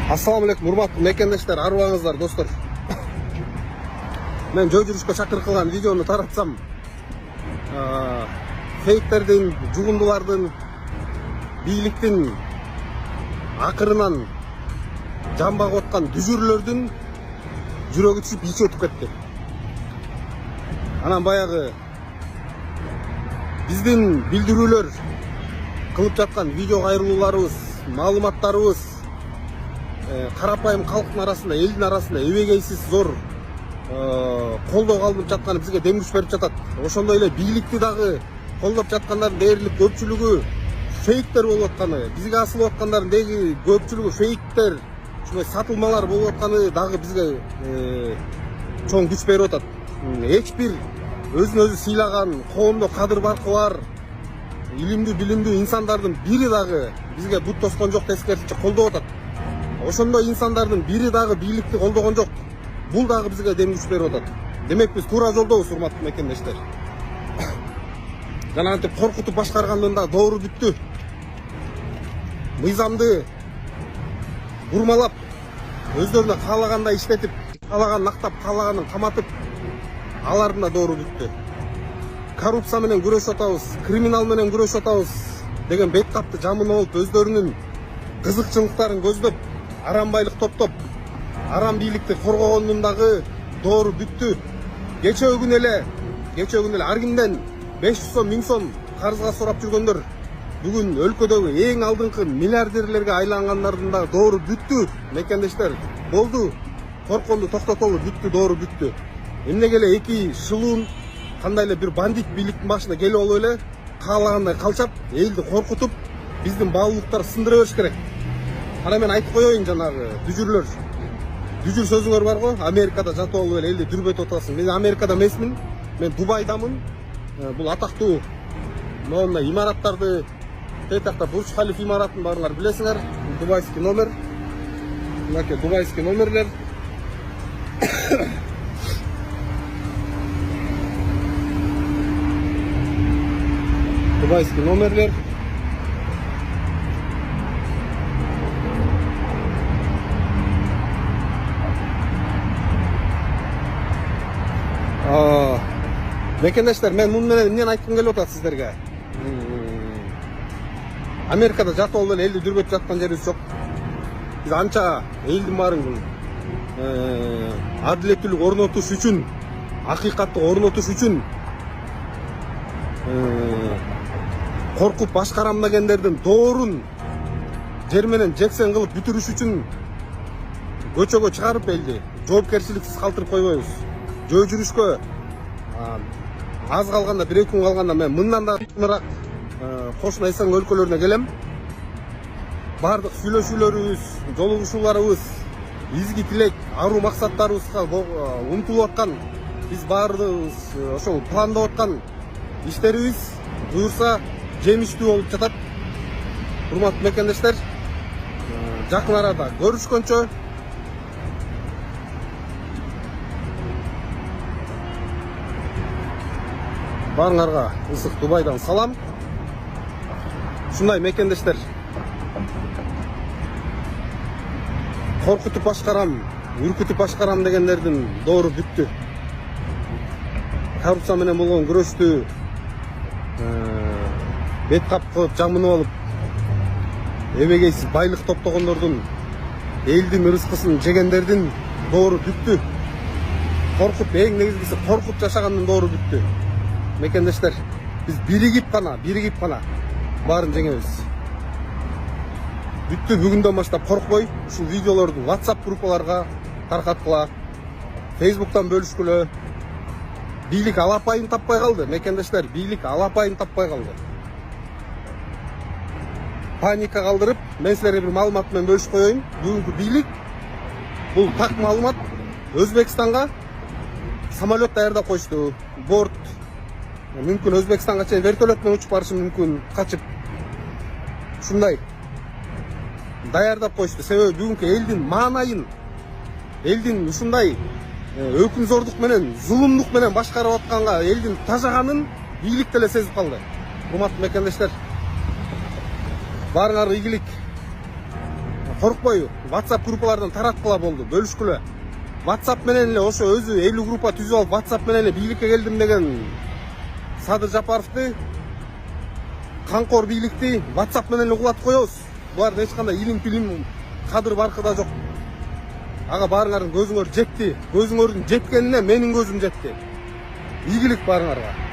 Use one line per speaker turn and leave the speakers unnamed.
Assalamu alaikum, урматтуу мекендештер, арыбаңыздар, достор. Мен жөө жүрүшкө чакыр кылган видеону таратсам, фейктердин, жугундулардын, бийликтин акырынан жамбак откан дүжүрлөрдүн жүрөгү түшүп ичи өтүп кетти. Анан баягы биздин билдирүүлөр кылып жаткан видео кайрылууларыбыз, маалыматтарыбыз карапайым калктын арасында, элдин арасында эбегейсиз зор колдоо алынып жатканы бизге дем күч берип жатат. Ошондой эле бийликти дагы колдоп жаткандардын дээрлик көпчүлүгү фейктер болуп атканы, бизге асылып аткандардын деги көпчүлүгү фейктер, ушундай сатылмалар болуп атканы дагы бизге чоң күч берип атат. Эч бир өзүн өзү сыйлаган, коомдо кадыр баркы бар, илимдүү, билимдүү инсандардын бири дагы бизге бут тоскон жок, тескерисинче колдоп атат. Ошондой инсандардын бири дагы бийликти колдогон жок. Бул дагы бизге дем күч берип атат. Демек биз туура жолдобуз, урматтуу мекендештер. Жана антип коркутуп башкаргандын да доору бүттү. Мыйзамды бурмалап, өздөрүнө каалагандай иштетип, каалаганын актап, каалаганын каматып, алардын да доору бүттү. Коррупция менен күрөшүп атабыз, криминал менен күрөшүп атабыз деген бет капты жамын болуп, өздөрүнүн кызыкчылыктарын көздөп, арам байлык топтоп, арам бийликти коргогондун дагы доору бүттү. Кечээ күнү эле ар кимден 500 сом, 1000 сом карызга сурап жүргөндөр бүгүн өлкөдөгү эң алдыңкы миллиардерлерге айлангандардын да доору бүттү. Мекендештер, болду. Корконду токтотолу, бүттү, доору бүттү. Эмнеге эле эки шылуун кандай эле бир бандит бийликтин башына келип алып эле каалагандай калчап, элди коркутуп, биздин баалуулуктарды сындыра бериш керек. Ана мен айтып коеюн, жанагы дүжүрлөр. Дүжүр сөзүңөр бар го, Америкада жатып алып эле элди дүрбөтүп атасың. Мен Америкада эмесмин, мен Дубайдамын. Бул атактуу моундай имараттарды, тетакта Бурж Халиф имаратын баарыңар билесиңер. Дубайский номер. Мынакей дубайский номерлер. Дубайский номерлер. Мекендештер, мен муну менен эмнени айткым келип атат сиздерге? Америкада жатып алып эле элди дүрбөтүп жаткан жерибиз жок. Биз анча элдин баарын адилеттүүлүк орнотуш үчүн, акыйкатты орнотуш үчүн коркуп башкарам дегендердин доорун жер менен жексен кылып бүтүрүш үчүн көчөгө чыгарып элди жоопкерчиликсиз калтырып койбойбуз. Жөө жүрүшкө аз калганда, 1-2 күн калганда мен мындан да ыкмыраак кошуна эсен өлкөлөрүнө келем. Бардык сүйлөшүүлөрүбүз, жолугушууларыбыз, изги тилек, аруу максаттарыбызга умтулуп аткан, биз баардыгыбыз ошол пландап аткан иштерибиз буюрса жемиштүү болуп жатат. Урматтуу мекендештер, жакын арада көрүшкөнчө баарыңарга ысык Дубайдан салам. Ушундай мекендештер, коркутуп башкарам, үркүтүп башкарам дегендердин доору бүттү. Коррупция менен болгон күрөштү бет кап кылып, жамынып алып, эбегейсиз байлык топтогондордун, элдин ырыскысын жегендердин доору бүттү. Коркуп, эң негизгиси коркуп жашагандын доору бүттү. Мекендештер, биз биригип гана баарын жеңебиз. Бүттү, бүгүндөн баштап коркпой, ушул видеолорду WhatsApp группаларга таркаткыла, Facebooktан бөлүшкүлө. Бийлик алапайын таппай калды, мекендештер, бийлик алапайын таппай калды. Паника калдырып, мен силерге бир маалымат менен бөлүшүп коеюн. Бүгүнкү бийлик, бул так маалымат, Өзбекстанга самолет даярдап коюшту. Борт мүмкүн Өзбекстанга чейин вертолет менен учуп барышы мүмкүн, качып. Ушундай даярдап коюшту. Себеби бүгүнкү элдин маанайын, элдин ушундай өкүнзордук менен, зулумдук менен башкарып атканга элдин тажаганын бийлик деле сезип калды. Урматтуу мекендештер, баарыңарга ийгилик. коркпойбу. WhatsApp группалардан тараткыла болду, бөлүшкүлө. WhatsApp менен эле ошо өзү 50 группа түзүп алып, WhatsApp менен эле бийликке келдим деген Садыр Жапаровду, Канкор бийликти WhatsApp менен эле кулатып коебуз. Булардын эч кандай илим-билим, кадыр баркы да жок. Ага баарыңардын көзүңөр жетти. Көзүңөрдүн жеткенине менин көзүм жетти. Ийгилик баарыңарга.